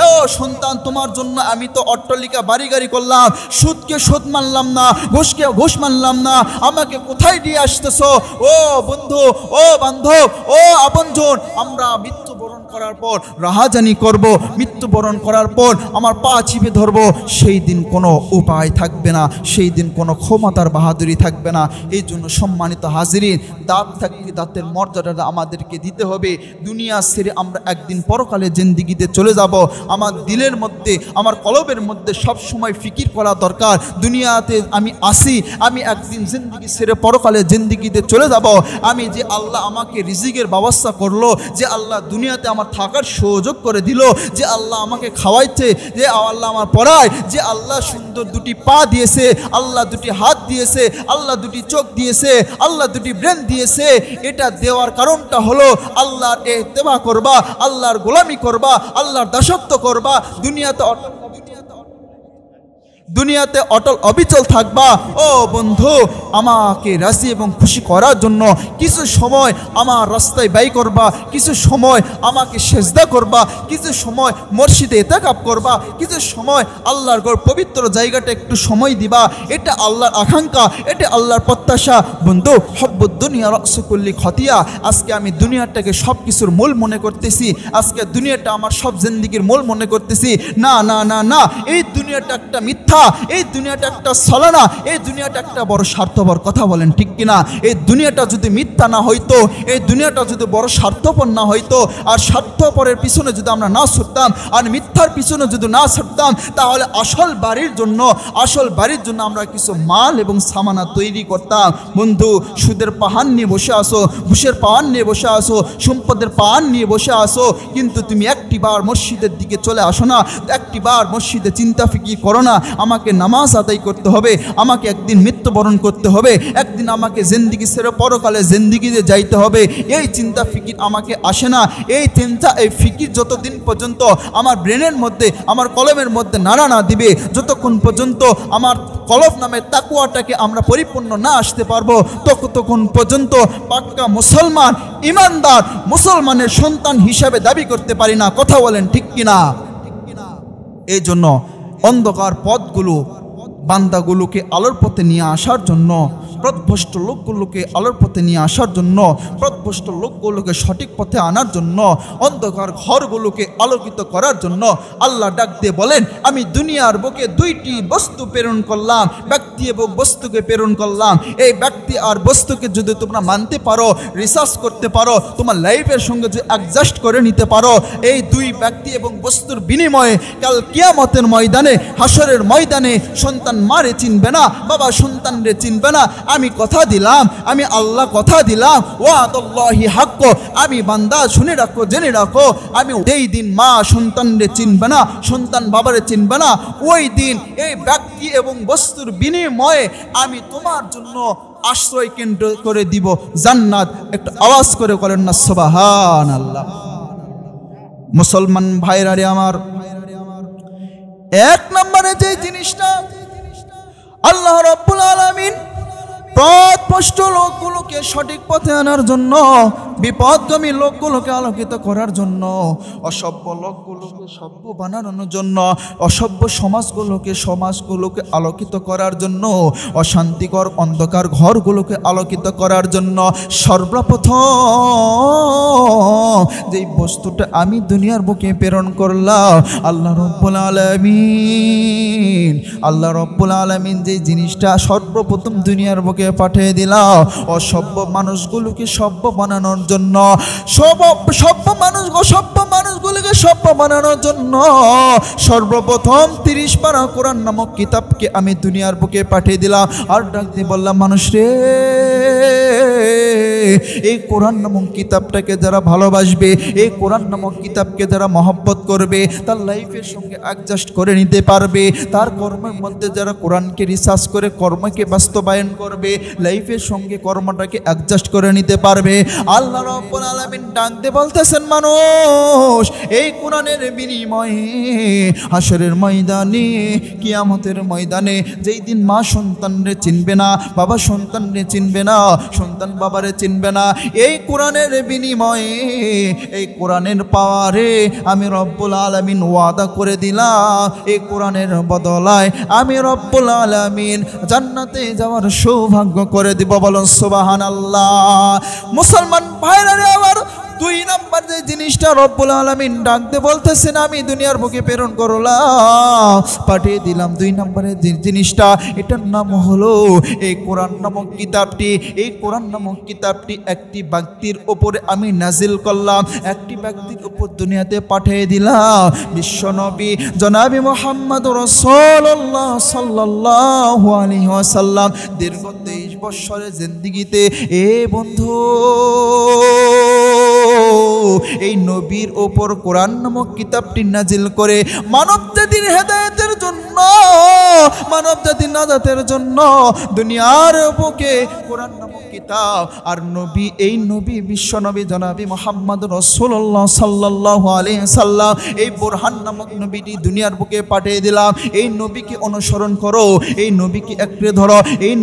ও সন্তান, তোমার জন্য আমি তো অট্টালিকা বাড়ি গাড়ি করলাম, সুদকে সুদ মানলাম না, ঘুষকে ঘুষ মানলাম না, আমাকে কোথায় দিয়ে আসতেছো? ও বন্ধু, ও বান্ধব, ও আপনজন, আমরা মৃত্যুবরণ করার পর রাহাজানি করব, মৃত্যুবরণ করার পর আমার পা চিপে ধরবো, সেই দিন কোনো উপায় থাকবে না, সেই দিন কোনো ক্ষমতার বাহাদুরি থাকবে না। এই জন্য সম্মানিত হাজিরিন, দাঁত থাকলে দাঁতের মর্যাদাটা আমাদেরকে দিতে হবে। দুনিয়া ছেড়ে আমরা একদিন পরকালে জিন্দেগিতে চলে যাব। আমার দিলের মধ্যে, আমার কলবের মধ্যে সব সময় ফিকির করা দরকার, দুনিয়াতে আমি আসি, আমি একদিন জিন্দেগি ছেড়ে পরকালে জিন্দেগিতে চলে যাব। আমি যে আল্লাহ আমাকে রিজিকের ব্যবস্থা করলো, যে আল্লাহ দুনিয়াতে আমার থাকার সুযোগ করে দিল, যে আল্লাহ আমাকে খাওয়াইছে, যে আল্লাহ আমার পড়ায়, যে আল্লাহ সুন্দর 2টি পা দিয়েছে, আল্লাহ 2টি হাত দিয়েছে, আল্লাহ 2টি চোখ দিয়েছে, আল্লাহ 2টি ব্রেন দিয়েছে, এটা দেওয়ার কারণটা হলো আল্লাহর ইত্তেবা করবা, আল্লাহর গোলামি করবা, আল্লাহর দাসত্ব করবা। দুনিয়াতে দুনিয়াতে অটল অবিচল থাকবা। ও বন্ধু, আমাকে রাজি এবং খুশি করার জন্য কিছু সময় আমার রাস্তায় ব্যয় করবা, কিছু সময় আমাকে সেজদা করবা, কিছু সময় মসজিদে ইতিকাফ করবা, কিছু সময় আল্লাহর ঘর পবিত্র জায়গাটা একটু সময় দিবা। এটা আল্লাহর আকাঙ্ক্ষা, এটা আল্লাহর প্রত্যাশা। বন্ধু, হব্বুদ দুনিয়া রাসু কুল্লি খতিয়া। আজকে আমি দুনিয়াটাকে সব কিছুর মূল মনে করতেছি, আজকে দুনিয়াটা আমার সব জিন্দেগির মূল মনে করতেছি। না না না না, এই দুনিয়াটা একটা মিথ্যা, এই দুনিয়াটা একটা ছলনা, এই দুনিয়াটা একটা বড় স্বার্থপর। কথা বলেন ঠিক কিনা? এই দুনিয়াটা যদি মিথ্যা না হইতো, এই দুনিয়াটা যদি বড় স্বার্থপর না হইতো, আর স্বার্থপরের পিছনে যদি আমরা না ছুটতাম, আর মিথ্যার পিছনে যদি না ছুটতাম, তাহলে আসল বাড়ির জন্য আমরা কিছু মাল এবং সামানা তৈরি করতাম। বন্ধু, সুদের পাহাড় নিয়ে বসে আসো, ঘুষের পাহাড় নিয়ে বসে আসো, সম্পদের পাহাড় নিয়ে বসে আসো, কিন্তু তুমি একটিবার মসজিদের দিকে চলে আসো না, একটিবার মসজিদে চিন্তা ফিকির করো না। আমাকে নামাজ আদায় করতে হবে, আমাকে একদিন মৃত্যুবরণ করতে হবে, একদিন আমাকে জিন্দিগি ছেড়ে পরকালে জিন্দিগিতে যাইতে হবে। এই চিন্তা ফিকির আমাকে আসে না। এই চিন্তা, এই ফিকির যতদিন পর্যন্ত আমার ব্রেনের মধ্যে, আমার কলমের মধ্যে নাড়া না দিবে, যতক্ষণ পর্যন্ত আমার কলব নামের তাকওয়াটাকে আমরা পরিপূর্ণ না আসতে পারবো, ততক্ষণ পর্যন্ত পাক্কা মুসলমান, ইমানদার মুসলমানের সন্তান হিসাবে দাবি করতে পারি না। কথা বলেন ঠিক কিনা? এই জন্য অন্ধকার পথগুলো বান্দাগুলোকে আলোর পথে নিয়ে আসার জন্য, পথভ্রষ্ট লোকগুলোকে আলোর পথে নিয়ে আসার জন্য, পথভ্রষ্ট লোকগুলোকে সঠিক পথে আনার জন্য, অন্ধকার ঘরগুলোকে আলোকিত করার জন্য আল্লাহ ডাক দিয়ে বলেন, আমি দুনিয়ার বুকে দুইটি বস্তু প্রেরণ করলাম, ব্যক্তি এবং বস্তুকে প্রেরণ করলাম। এই ব্যক্তি আর বস্তুকে যদি তোমরা মানতে পারো, রিসার্চ করতে পারো, তোমার লাইফের সঙ্গে যদি অ্যাডজাস্ট করে নিতে পারো, এই দুই ব্যক্তি এবং বস্তুর বিনিময়ে কাল কিয়ামতের ময়দানে, হাসরের ময়দানে সন্তান মারে চিনবে না, বাবা সন্তানরে চিনবে না। আমি কথা দিলাম, আমি আল্লাহ কথা দিলাম, ওয়াদাল্লাহি হাক্ক। আমি বান্দা শুনে রাখো, জেনে রাখো, আমি এই দিন মা সন্তানরে চিনবে না, সন্তান বাবারে চিনবে না। ওই দিন এই ব্যক্তি এবং বস্তুর বিনিময়ে আমি তোমার জন্য আশ্রয় কেন্দ্র করে দিব জান্নাত। একটু আওয়াজ করে বলেন না সুবহানাল্লাহ। মুসলমান ভাইরা রে আমার, এক নম্বরে যে জিনিসটা আল্লাহ রাব্বুল আলামিন পথভ্রষ্ট লোকগুলোকে সঠিক পথে আনার জন্য, বিপদগামী লোকগুলোকে আলোকিত করার জন্য, অসভ্য লোকগুলোকে সভ্য বানানোর জন্য, অসভ্য সমাজগুলোকে আলোকিত করার জন্য, অশান্তিকর অন্ধকার ঘরগুলোকে আলোকিত করার জন্য সর্বপ্রথম যেই বস্তুটা আমি দুনিয়ার বুকে প্রেরণ করলাম, আল্লাহ রাব্বুল আলামিন যেই জিনিসটা সর্বপ্রথম দুনিয়ার বুকে পাঠিয়ে দিলাম, অসভ্য মানুষগুলোকে সভ্য বানানোর জন্য, অসভ্য মানুষগুলোকে সভ্য বানানোর জন্য সর্বপ্রথম 30 পারা কোরআন নামক কিতাবকে আমি দুনিয়ার বুকে পাঠিয়ে দিলাম। আর ডাক দিয়ে বললাম, মানুষ রে, এই কোরআন নামক কিতাবটাকে যারা ভালোবাসবে, এই কোরআন নামক কিতাবকে যারা মহব্বত করবে, তার লাইফের সঙ্গে অ্যাডজাস্ট করে নিতে পারবে, তার কর্মের মধ্যে যারা কোরআনকে রিসার্চ করে কর্মকে বাস্তবায়ন করবে, লাইফের সঙ্গে কর্মটাকে অ্যাডজাস্ট করে নিতে পারবে। আল্লাহ রাব্বুল আলামিন ডাকতে বলতেছেন, মানুষ এই কোরআনের বিনিময়ে হাসরের ময়দানে, কিয়ামতের ময়দানে, যেই দিন মা সন্তানরে চিনবে না, বাবা সন্তানরে চিনবে না, সন্তান বাবারে চিনবে না, এই কোরআনের বিনিময়ে, এই কোরআনের পাওয়ারে আমি রব্বুল আলামিন ওয়াদা করে দিলাম, এই কোরআনের বদলায় আমি রব্বুল আলামিন জান্নাতে যাওয়ার সৌভাগ্য করে দিব। বলুন সুবহানাল্লাহ। মুসলমান ভাইরা আমার, 2 নম্বর যে জিনিসটা রব্বুল আলামিন ডাকতে বলতেছেন, আমি দুনিয়ার বুকে প্রেরণ করলাম, পাঠিয়ে দিলাম, 2 নম্বরের যে জিনিসটা, এটার নাম হলো এই কোরআন নামক কিতাবটি। এই কোরআন নামক কিতাবটি একটি ব্যক্তির উপরে আমি নাজিল করলাম, একটি ব্যক্তির উপর দুনিয়াতে পাঠিয়ে দিলাম। বিশ্বনবী জনাবি মুহাম্মদুর রাসূলুল্লাহ সাল্লাল্লাহু আলাইহি ওয়াসাল্লাম দীর্ঘ 23 বছরের জিন্দেগিতে, এ বন্ধু, এই নবীর ওপর কোরআন নামক কিতাবটি নাজিল করে মানব জাতির হেদায়েতের জন্য জন্য, মানব জাতির নাজাতের জন্য দুনিয়ার বুকে কোরআন নামক কিতাব আর নবী, এই নবী বিশ্ব নবী জনাবি মুহাম্মদ রাসূলুল্লাহ সাল্লাল্লাহু আলাইহি সাল্লাম, এই বুরহান নামক নবীটি দুনিয়ার বুকে পাঠিয়ে দিলাম। এই নবীকে অনুসরণ করো, এই নবীকে একটু ধরো, এই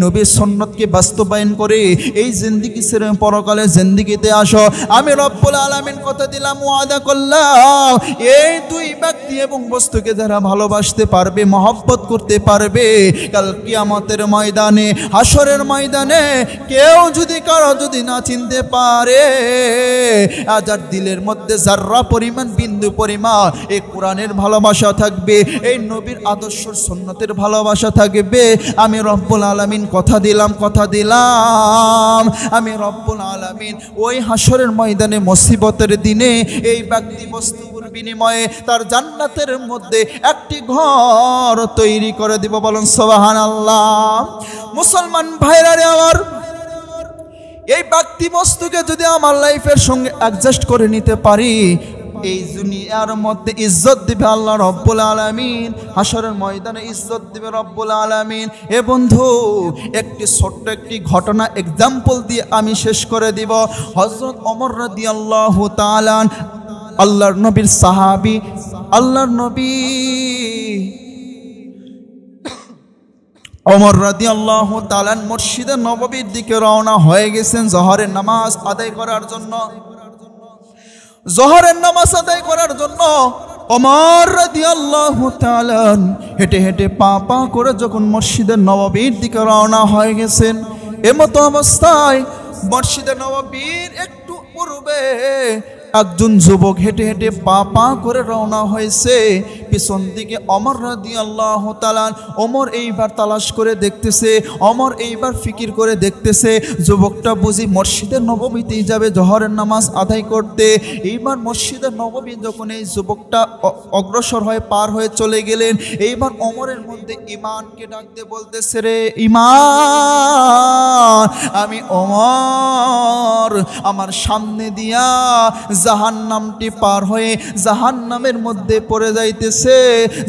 নবীর সুন্নতকে বাস্তবায়ন করে এই জিন্দেগি ছেড়ে পরকালে জিন্দেগিতে আসো। আমি রব্বুল আলামিন কথা দিলাম, ওয়াদা করলাম, এই দুই ব্যক্তি এবং বস্তুকে যারা ভালোবাসতে পারবে, মহব্বত করতে পারবে, কাল কিয়ামতের ময়দানে, হাসরের ময়দানে কেউ যদি কারো যদি না চিনতে পারে, যার দিলের মধ্যে যাররা পরিমাণ বিন্দু পরিমাণ এই কোরআনের ভালোবাসা থাকবে, এই নবীর আদর্শ সুন্নতের ভালোবাসা থাকবে, আমি রব্বুল আলামিন কথা দিলাম, আমি রব্বুল আলামিন ওই হাসরের ময়দানে মুসিবতের দিনে এই ব্যক্তি বস্তুর বিনিময়ে তার জান্নাতের মধ্যে একটি ঘর তৈরি করে দিব। বলুন সুবহানাল্লাহ। মুসলমান ভাইরা রে আমার, এই ব্যক্তি বস্তুকে যদি আমার লাইফের সঙ্গে অ্যাডজাস্ট করে নিতে পারি, এই দুনিয়ার মধ্যে ইজ্জত দিবে আল্লাহ রব্বুল আলামিন, হাসরের ময়দানে ইজ্জত দিবে রব্বুল আলামিন। এ বন্ধু, একটি ছোট্ট একটি ঘটনা এক্সাম্পল দিয়ে আমি শেষ করে দিব। হযরত ওমর রাদিয়াল্লাহু তাআলা, আল্লাহর নবীর সাহাবী, আল্লাহর নবী ওমর রাদিয়াল্লাহু তাআলা মসজিদে নববীর দিকে রওনা হয়ে গেছেন জোহরের নামাজ আদায় করার জন্য। জোহরের নামাজ আদায় করার জন্য ওমর রাদিয়াল্লাহু তাআলা হেঁটে হেঁটে পা পা করে যখন মসজিদের নববীর দিকে রওনা হয়ে গেছেন, এমতো অবস্থায় মসজিদের নববীর একটু পূর্বে একজন যুবক হেঁটে হেঁটে পা পা করে রওনা হয়েছে। পিছন দিকে ওমর রাদিয়াল্লাহু তাআলা, ওমর এইবার তালাশ করে দেখতেছে, ওমর এইবার ফিকির করে দেখতেছে, যুবকটা বুঝি মসজিদের নববীতেই যাবে জোহরের নামাজ আদায় করতে। এইবার মসজিদের নববী যখন এই যুবকটা অগ্রসর হয়ে পার হয়ে চলে গেলেন, এইবার ওমরের মধ্যে ঈমানকে ডাকতে বলতেছে, রে ঈমান, আমি ওমর আমার সামনে দিয়া জাহান্নামটি পার হয়ে জাহান্নামের মধ্যে পড়ে যাইতেছে।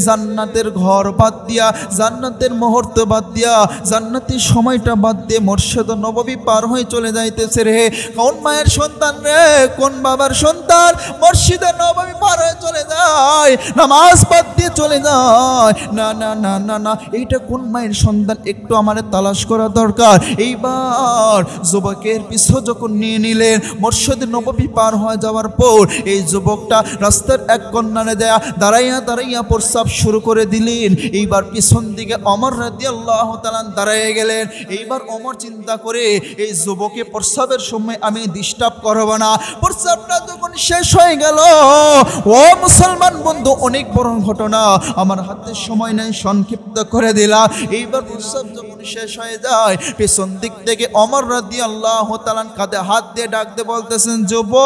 জান্নাতের ঘর বাদ দিয়া, জান্নাতের মুহূর্ত বাদ দিয়া, জান্নাতের সময়টা বাদ দিয়ে মসজিদ নববী পার হয়ে চলে যাইতেছে। রে কোন মায়ের সন্তান রে, কোন বাবার সন্তান মসজিদে নববী পার হয়ে চলে যায়, নামাজ বাদ দিয়ে চলে যায়? না না না না না, এইটা কোন মায়ের সন্তান, একটু আমাদের তালাশ করা দরকার। এইবার যুবকের পিছু যখন নিয়ে নিলেন, মসজিদে নববী পার হয়ে যাওয়ার পর এই যুবকটা রাস্তার এক কর্নারে দাঁড়াইয়া দাঁড়াইয়া প্রস্রাব শুরু করে দিলেন। এইবার পিছন দিকে ওমর রাদিয়াল্লাহু তাআলা দাঁড়াইয়া গেলেন। এইবার ওমর চিন্তা করে, এই যুবকে প্রস্রাবের সময় আমি ডিস্টার্ব করব না। প্রস্রাবটা যখন শেষ হয়ে গেল, ও মুসলমান বন্ধু, অনেক বড় ঘটনা, আমার হাতে সময় নেই, সংক্ষিপ্ত করে দিলাম। এইবার প্রস্রাব যখন শেষ হয়ে যায়, পিছন দিক থেকে ওমর রাদিয়াল্লাহু তাআলা কাঁধে হাত দিয়ে ডাকতে বলতেছেন, যুবক,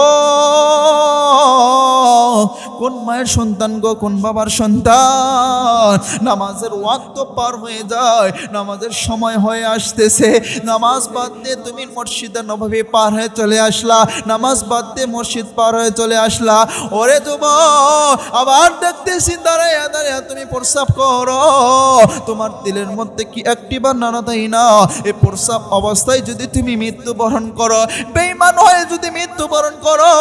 কোন মায়ের সন্তান গো, কোন বাবার সন্তান? নামাজের ওয়াক্ত পার হয়ে যায়, নামাজের সময় হয়ে আসতেছে, নামাজ বাদ দিয়ে তুমি মসজিদে নববী পার হয়ে চলে আসলা, নামাজ বাদ দিয়ে মসজিদ পার হয়ে চলে আসলা। ওরে যুবক, আবার দেখতেছি দাঁড়াইয়া দাঁড়াইয়া তুমি প্রস্রাব করো, তোমার দিলের মধ্যে কি একটিবার নাড়া দেয় না? এই প্রস্রাব অবস্থায় যদি তুমি মৃত্যুবরণ করো, বেঈমান হয়ে যদি মৃত্যুবরণ করো,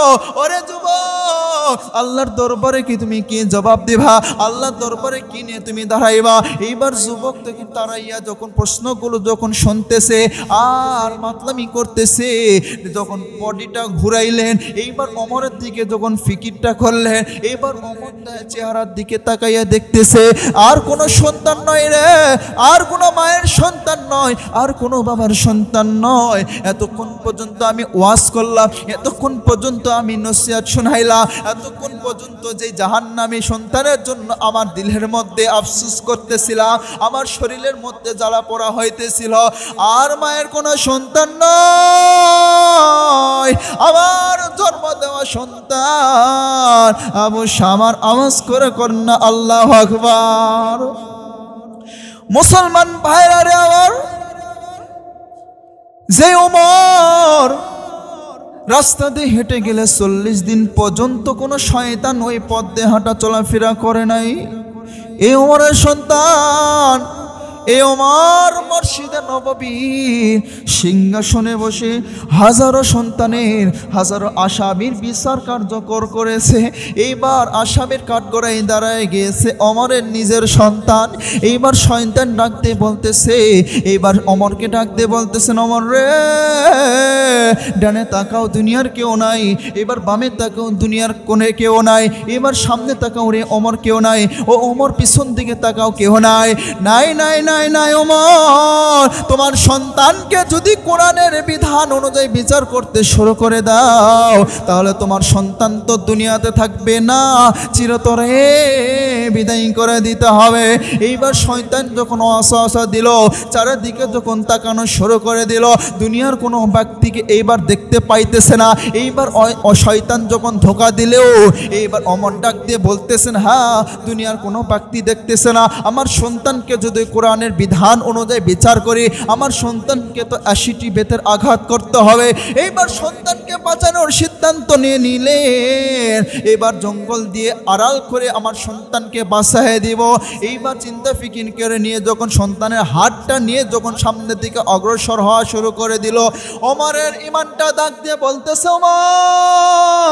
ওরে যুবক, আল্লাহর দরবারে কি তুমি কি জবাব দিবা? আল্লাহর দরবারে কি নিয়ে তুমি দাঁড়াইবা? এইবার যুবক থেকে দাঁড়াইয়া যখন প্রশ্নগুলো যখন শুনতেছে আর মাতলামি করতেছে, যখন বডিটা ঘুরাইলেন, এইবার ওমরের দিকে যখন ফিকিরটা করলেন, এইবার ওমর চেহারার দিকে তাকাইয়া দেখতেছে, আর কোনো সন্তান নয় রে, আর কোনো মায়ের সন্তান নয়, আর কোনো বাবার সন্তান নয়। এতক্ষণ পর্যন্ত আমি ওয়াজ করলাম, এতক্ষণ পর্যন্ত আমি নসিহত শোনাইলাম, এতক্ষণ পর্যন্ত যে জাহান্নামী সন্তানের জন্য আমার দিলের মধ্যে আফসোস করতেছিলাম, আমার শরীরের মধ্যে জ্বালা পোড়া হইতেছিল, আর মায়ের কোনো সন্তান নয়, আমার জন্ম দেওয়া সন্তান আবু শামার আওয়াজ করে কন্যা আল্লাহু আকবার। মুসলমান ভাইরা রে আমার, যে ওমর রাস্তা দিয়ে হেঁটে গেলে 40 দিন পর্যন্ত কোনো শয়তান ওই পথ দিয়ে হাঁটা চলাফেরা করে নাই, এই ওমরের সন্তান এই ওমর মসজিদে নববী সিংহাসনে বসে হাজারো সন্তানের হাজারো আসামির বিচার কার্যকর করেছে। এইবার আসামির কাঠগড়ায় দাঁড়ায় গিয়েছে ওমরের নিজের সন্তান। এইবার সন্তান ডাকতে বলতেছে, এইবার ওমরকে ডাকতে বলতেছেন, ওমর রে, ডানে তাকাও, দুনিয়ার কেউ নাই। এবার বামে তাকাও, দুনিয়ার কোণে কেউ নাই। এবার সামনে তাকাও রে ওমর, কেউ নাই। ও ওমর, পিছন দিকে তাকাও, কেউ নাই। নাই নাই নাই নাই ওমর, তোমার সন্তানকে যদি কোরআনের বিধান অনুযায়ী বিচার করতে শুরু করে দাও, তাহলে তোমার সন্তান তো দুনিয়াতে থাকবে না, চিরতরে বিদায় করে দিতে হবে। এইবার শয়তান যখন অসহসা দিল, চারিদিকে যখন তাকানো শুরু করে দিল, দুনিয়ার কোনো ব্যক্তিকে এইবার দেখতে পাইতেছে না। এইবার শয়তান যখন ধোঁকা দিলেও এইবার ওমর ডাক দিয়ে বলতেছেন, হ্যাঁ, দুনিয়ার কোনো ব্যক্তি দেখতেছে না। আমার সন্তানকে যদি কোরআনের বিধান অনুযায়ী বিচার করি, আমার সন্তানকে তো 80টি বেতের আঘাত করতে হবে। এইবার সন্তানকে বাঁচানোর সিদ্ধান্ত নিয়ে নিলেন। এবার জঙ্গল দিয়ে আড়াল করে আমার সন্তানকে বাঁচায় দিব। এইবার চিন্তা ফিকির করে নিয়ে যখন সন্তানের হাতটা নিয়ে যখন সামনের দিকে অগ্রসর হওয়া শুরু করে দিল, ওমরের ইমানটা ডাক দিয়ে বলতেছে, ওমর,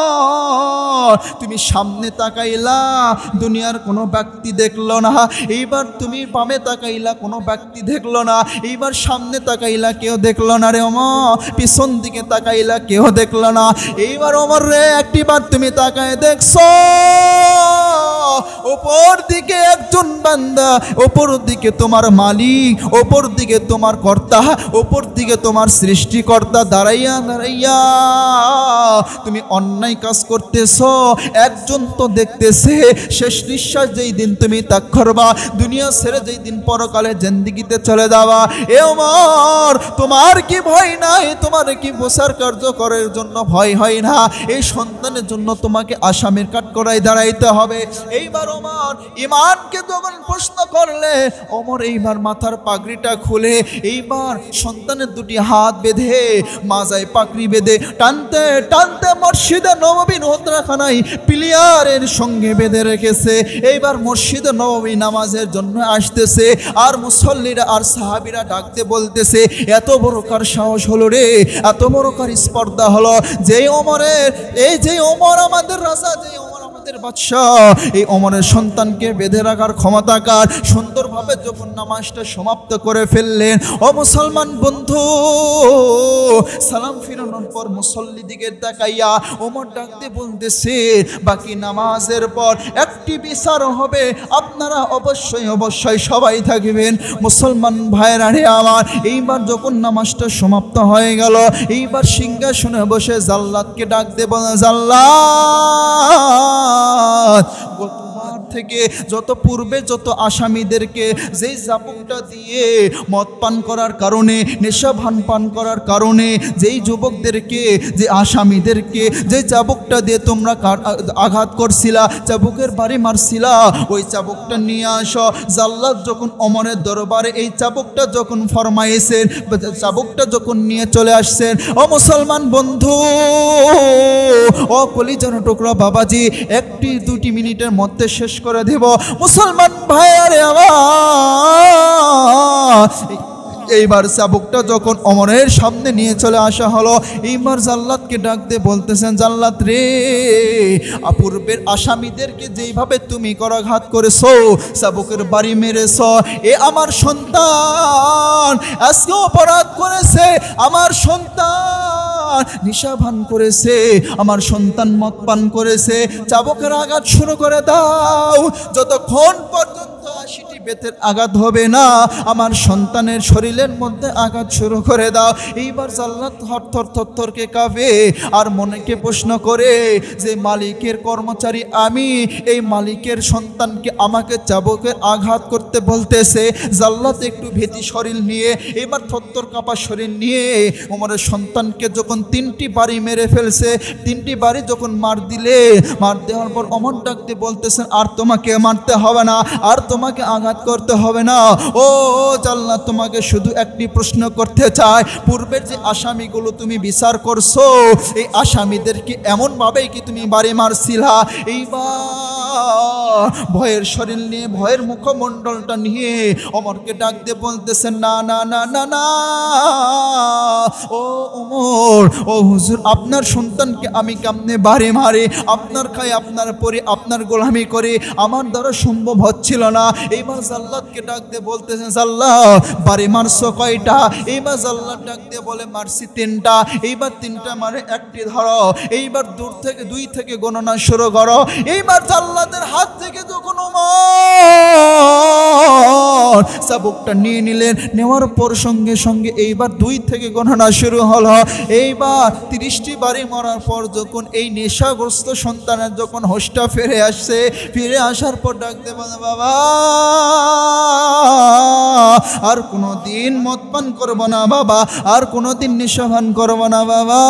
তুমি সামনে তাকাইলা, দুনিয়ার কোনো ব্যক্তি দেখলো না। এইবার তুমি বামে তাকাইলা, কোনো ব্যক্তি দেখলো না। এইবার সামনে তাকাইলা, কেউ দেখলো না রে ওমর। পিছন দিকে তাকাইলা, কেউ দেখলো না। এইবার ওমর রে, একটিবার তুমি তাকায় দেখছো, ওপর দিকে একজন বান্দা, ওপর দিকে তোমার মালিক, ওপর দিকে তোমার কর্তা, ওপর দিকে তোমার সৃষ্টিকর্তা দাঁড়াইয়া দাঁড়াইয়া তুমি অন্যায় কাজ করতেছ। একজন তো দেখতেছে। শেষ নিঃশ্বাস যেই দিন তুমি ত্যাগ করবা, দুনিয়া ছেড়ে যেই দিন পরকালে জিন্দেগিতে চলে যাবা, এ ওমর, তোমার কি ভয় নাই? তোমার কি বিচার কার্যকরের জন্য ভয় হয় না? এই সন্তানের জন্য তোমাকে আসামির কাঠগড়ায় দাঁড়াইতে হবে। এইবার ওমর ইমানকে যখন প্রশ্ন করলে, ওমর এইবার মাথার পাগড়িটা খুলে এইবার সন্তানের দুটি হাত বেঁধে মাজায় পাগড়ি বেঁধে টানতে টানতে মসজিদে নববী নোতরাখানায় প্লেয়ারের সঙ্গে বেঁধে রেখেছে। এইবার মসজিদে নববী নামাজের জন্য আসতেছে, আর মুসল্লিরা আর সাহাবীরা ডাকতে বলতেছে, এত বড় কার সাহস হলো রে, এত বড় কার স্পর্ধা হলো, যেই ওমরের, এই যে ওমর আমাদের রাজা, যে ওমর আমাদের বাদশাহ, এই ওমরের সন্তানকে বেঁধে রাখার ক্ষমতা কার? সুন্দরভাবে যখন নামাজটা সমাপ্ত করে ফেললেন, ও মুসলমান বন্ধু, সালাম ফিরানোর পর মুসল্লি দিকে তাকাইয়া ওমর ডাকতে বলতেছে, বাকি নামাজের পর একটি বিচার হবে, আপনারা অবশ্যই অবশ্যই সবাই থাকবেন। মুসলমান ভাইরা রে আমার, এইবার যখন নামাজটা সমাপ্ত হয়ে গেল, এইবার সিংহাসনে বসে জাল্লাদকে ডাকতে বলে, জাল্লাদ, থেকে যত পূর্বে যত আসামিদেরকে যেই চাবুকটা দিয়ে মদ পান করার কারণে, নেশা ভান পান করার কারণে যেই যুবকদেরকে, যে আসামিদেরকে যে চাবুকটা দিয়ে তোমরা আঘাত করছিলা, চাবুকের বাড়ি মারছিলা, ওই চাবুকটা নিয়ে আসো। জাল্লাদ যখন ওমরের দরবারে এই চাবুকটা যখন ফরমাইছেন, চাবুকটা যখন নিয়ে চলে আসছেন, ও মুসলমান বন্ধু, ও কলিজার টুকরা বাবাজি, একটি দুটি মিনিটের মধ্যে শেষ করে দেব। মুসলমান ভাইয়ারে আমার, এইবার চাবুকটা যখন ওমরের সামনে নিয়ে চলে আসা হলো, এইবার জাল্লাদকে ডাকতে বলতেছেন, জাল্লাদ রে, পূর্বের আসামিদেরকে যেইভাবে তুমি করাঘাত করেছো, চাবুকের বাড়ি মেরেছো, এ আমার সন্তান আজকে অপরাধ করেছে, আমার সন্তান নিশা ভান করেছে, আমার সন্তান মদ পান করেছে, চাবুকের আঘাত শুরু করে দাও। যতক্ষণ পর্যন্ত 80টি বেতের আঘাত হবে না, আমার সন্তানের শরীরের মধ্যে আঘাত শুরু করে দাও। এইবার জাল্লাদ থরথর থরথরকে কাঁপে আর মনেকে প্রশ্ন করে যে মালিকের কর্মচারী আমি, এই মালিকের সন্তানকে আমাকে চাবুকের আঘাত করতে বলতেছে। জাল্লাদ একটু ভীতি শরীর নিয়ে, এবার থরথর কাঁপা শরীর নিয়ে ওমরের সন্তানকে যখন 3টি বাড়ি মেরে ফেলছে, 3টি বাড়ি যখন মার দেওয়ার পর ওমর ডাকতে বলতেছেন, আর তোমাকে মারতে হবে না, আর তোমাকে আঘাত করতে হবে না। ও জাল্লাদ, তোমাকে শুধু একটি প্রশ্ন করতে চাই, পূর্বের যে আসামিগুলো তুমি বিচার করছো, এই আসামিদেরকে এমন ভাবেই কি তুমি বাড়ি মারছিলা? এইবার ভয়ের শরীর নিয়ে, ভয়ের মুখমণ্ডলটা নিয়ে ওমরকে ডাক দিয়ে বলতেছেন, না না না না না, ও ওমর, ও হুজুর, আপনার সন্তানকে আমি কেমনে বারে মারে, আপনার খাই, আপনার পরে, আপনার গোলামি করে আমার দ্বারা সম্ভব হচ্ছিল না। এইবার জাল্লাদকে ডাক দিয়ে বলতেছেন, জাল্লাদ বারে মারছো কয়টা? এইবার জাল্লাদ ডাক দিয়ে বলে, মারছি 3টা। এইবার 3টা মারে একটি ধরো, এইবার দূর থেকে 2 থেকে গণনা শুরু করো। এইবার জাল্লাদের হাত থেকে যখন ওমর চাবুকটা নিয়ে নিলেন, নেওয়ার পর সঙ্গে সঙ্গে এইবার 2 থেকে গণনা শুরু হলো। এইবার 30টি বাড়ি মারার পর যখন এই নেশাগ্রস্ত সন্তানের যখন হোশটা ফিরে আসছে, ফিরে আসার পর ডাকতে বলে, বাবা আর কোনো দিন মদ পান করবো না বাবা, আর কোনো দিন নেশাভান করবো না বাবা,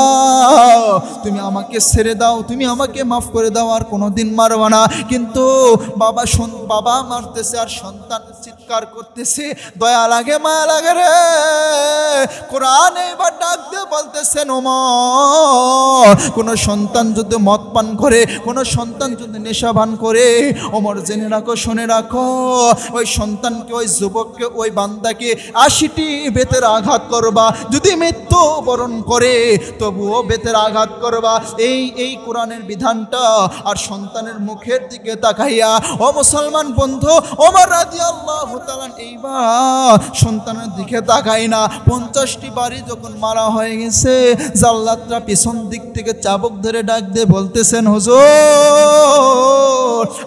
তুমি আমাকে ছেড়ে দাও, তুমি আমাকে মাফ করে দাও, আর কোনো দিন মারবো না। কিন্তু বাবা মারতেছে আর সন্তান চিৎকার করতেছে, দয়া লাগে, মায়া লাগে রে। কোরআন এবার ডাক দিয়ে বলতেছেন, ওমর কোন সন্তান যদি মদ পান করে, কোন সন্তান যদি নেশাভান করে, ওমর জেনে রাখো, শুনে রাখো, ওই সন্তানকে, ওই যুবককে, ওই বান্দাকে 80টি বেতের আঘাত করবা। যদি মৃত্যু বরণ করে তবুও বেতের আঘাত করবা। এই কোরআনের বিধানটা। আর সন্তানের মুখের দিকে তাকাইয়া, ও মুসলমান বন্ধু, ওমর রাদিয়াল্লাহু তাআলা এইবার সন্তানের দিকে তাকাই না। 50টি বাড়ি যখন মারা হয়ে গেছে, জাল্লাদরা পিছন দিক থেকে চাবুক ধরে ডাক দিয়ে বলতেছেন, হুজুর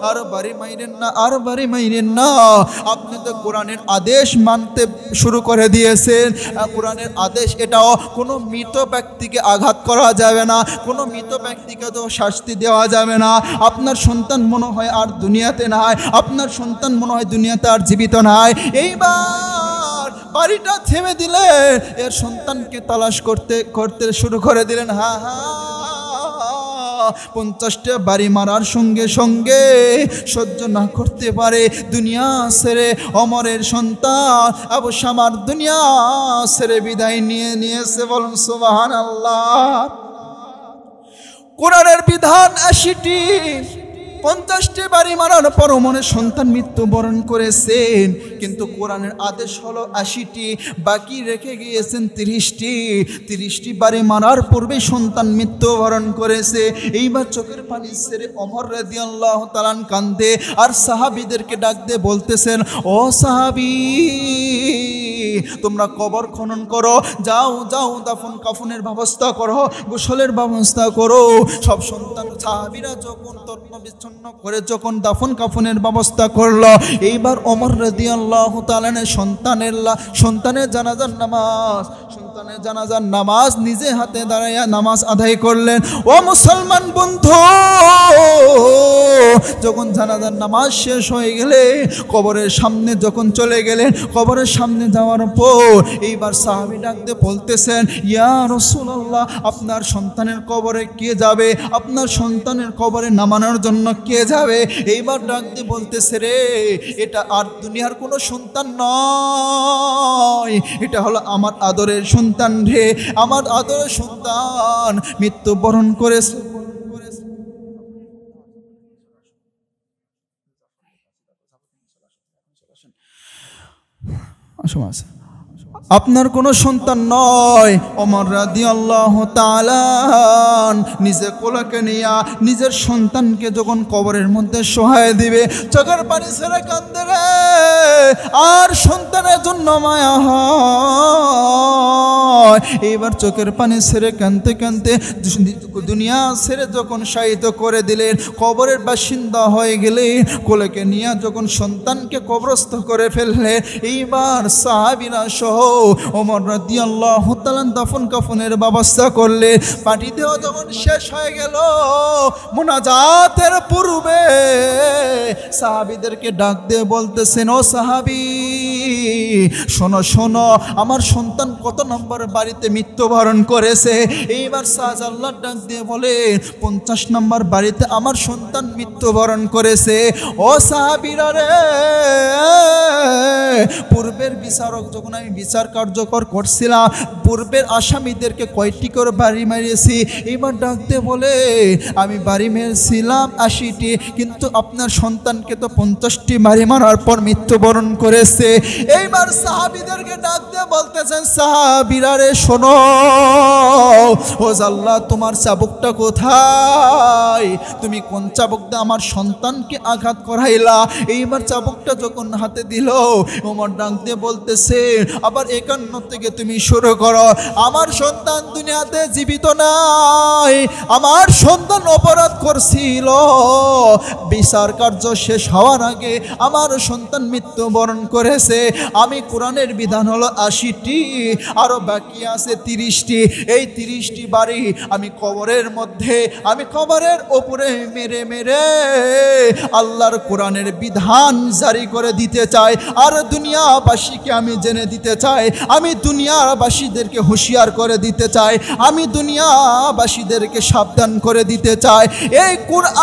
আর বাড়ি মাইরেন না, আর বাড়ি মাইরেন না, আপনি তো কোরআনের আদেশ মানতে শুরু করে দিয়েছেন। কোরআনের আদেশ এটাও, কোনো মৃত ব্যক্তিকে আঘাত করা যাবে না, কোনো মৃত ব্যক্তিকে তো শাস্তি দেওয়া যাবে না। আপনার সন্তান মনে হয় আর দুনিয়াতে নাই, আপনার সন্তান মনে হয় দুনিয়াতে আর জীবিত নাই। এইবার বাড়িটা থেমে দিলে এর সন্তানকে তালাশ করতে শুরু করে দিলেন। হা হা 50টা বাড়ি মারার সঙ্গে সঙ্গে সহ্য না করতে পারে দুনিয়া ছেড়ে ওমরের সন্তান আবু শামার দুনিয়া ছেড়ে বিদায় নিয়েছে। বলুন সুবহানাল্লাহ। কোরআনের বিধান 80টি, 50টি বাড়ি মারার পর ওমরের সন্তান মৃত্যুবরণ করেছেন, কিন্তু কোরআনের আদেশ হলো 80টি, বাকি রেখে গিয়েছেন 30টি। 30টি বাড়ি মারার পূর্বে সন্তান মৃত্যুবরণ করেছে। এইবার চোখের পানি ছেড়ে ওমর রাদিয়াল্লাহু তাআলা কান্দে আর সাহাবীদেরকে ডাক দিয়ে বলতেছেন, ও সাহাবী, তোমরা কবর খনন করো, যাও যাও, দাফন কাফনের ব্যবস্থা করো, গোসলের ব্যবস্থা করো। সব সন্তান সাহাবীরা যখন তৎবিচ্ছন্ন করে যখন দাফন কাফনের ব্যবস্থা করলো, এইবার ওমর রাদিয়াল্লাহু তাআলা সন্তানের জানাজার নামাজ নিজে হাতে দাঁড়াইয়া নামাজ আদায় করলেন। ও মুসলমান বন্ধু, যখন জানাজার নামাজ শেষ হয়ে গেলে কবরের সামনে যখন চলে গেলেন, কবরের সামনে যাওয়ার পর এইবার সাহাবী ডাকতে বলতেছেন, ইয়া রাসূলুল্লাহ, আপনার সন্তানের কবরে কে যাবে? আপনার সন্তানের কবরে নামানোর জন্য কে যাবে? এইবার ডাকতে বলতেছে, রে এটা আর দুনিয়ার কোনো সন্তান নয়, এটা হলো আমার আদরের সন্তান রে, আমার আদরের সন্তান মৃত্যুবরণ করেছে। আপনার কোনো সন্তান নয়। ওমর রাদিয়াল্লাহু তাআলা নিজে কোলকে নিয়া নিজের সন্তানকে যখন কবরের মধ্যে শোয়ায় দিবে, চোখের পানি ছেড়ে কান্দে রে, আর সন্তানের জন্য মায়া হয়। এইবার চোখের পানি ছেড়ে কাঁদতে কাঁদতে দুনিয়া ছেড়ে যখন শায়িত করে দিলেন, কবরের বাসিন্দা হয়ে গেলে, কোলকে নিয়ে যখন সন্তানকে কবরস্থ করে ফেললেন, এইবার সাহাবীরা সহ ওমর রাদিয়াল্লাহু তাআলা দাফন কাফনের ব্যবস্থা করলে। পাটি দেওয়া যখন শেষ হয়ে গেল, মুনাজাতের পূর্বে সাহাবীদেরকে ডাক দিয়ে বলতেছেন, ও সাহাবী, শোনো শোনো, আমার সন্তান কত নম্বর বাড়িতে মৃত্যুবরণ করেছে। এইবার শাহজালাল ডাক দিয়ে বলে 50 নম্বর বাড়িতে আমার সন্তান মৃত্যুবরণ করেছে। ও সাহাবীরা রে, পূর্বের বিচারক যখন আমি বিচার কার্যকর করছিলাম, পূর্বের আসামিদেরকে কয়টি করে বাড়ি মারিয়েছি। এইবার ডাক দিয়ে বলে আমি বাড়ি মেরেছিলাম 80টি, কিন্তু আপনার সন্তানকে তো 50টি বাড়ি মারার পর মৃত্যুবরণ করেছে। এইবার সাহাবীদেরকে ডাক দিয়ে বলতেছেন, সাহাবীরা রে শোনো, ও আল্লাহ তোমার চাবুকটা কোথায়? তুমি কোন চাবুক দিয়ে আমার সন্তানকে আঘাত করাইলা? এইবার চাবুকটা যখন হাতে দিল, ওমর ডাক দিয়ে বলতেছে আবার 51 থেকে তুমি শুরু করো। আমার সন্তান দুনিয়াতে জীবিত নাই, আমার সন্তান অপরাধ করছিল, বিচার কার্য শেষ হওয়ার আগে আমার সন্তান মৃত্যুবরণ করেছে। আমি কোরআনের বিধান হলো 80টি, আরো বাকি আছে 30টি। এই 30টি বাড়ি আমি কবরের মধ্যে, আমি কবরের ওপরে মেরে মেরে আল্লাহর কোরআনের বিধান জারি করে দিতে চাই। আর দুনিয়াবাসীকে আমি জেনে দিতে চাই, আমি দুনিয়াবাসীদেরকে হুঁশিয়ার করে দিতে চাই, আমি দুনিয়াবাসীদেরকে সাবধান করে দিতে চাই। এই কোরআন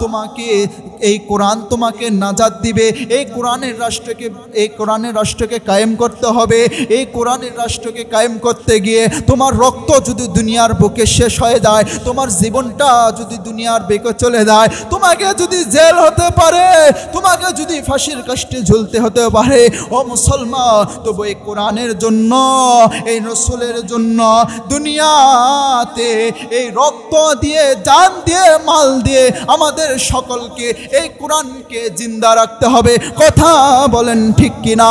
তোমাকে, এই কোরআন তোমাকে নাজাত দিবে। এই কোরআনের রাষ্ট্রকে কায়েম করতে হবে। এই কোরআনের রাষ্ট্রকে কায়েম করতে গিয়ে তোমার রক্ত যদি দুনিয়ার বুকে শেষ হয়ে যায়, তোমার জীবনটা যদি দুনিয়ার বেঁকে চলে যায়, তোমাকে যদি জেল হতে পারে, তোমাকে যদি ফাঁসির কাষ্টে ঝুলতে হতে পারে, ও মুসলমান, তবু এই কোরআনের জন্য, এই রসুলের জন্য দুনিয়াতে এই রক্ত দিয়ে, জান দিয়ে, মাল দিয়ে আমাদের সকলকে এই কোরআনকে জিন্দা রাখতে হবে। কথা বলেন ঠিক কিনা?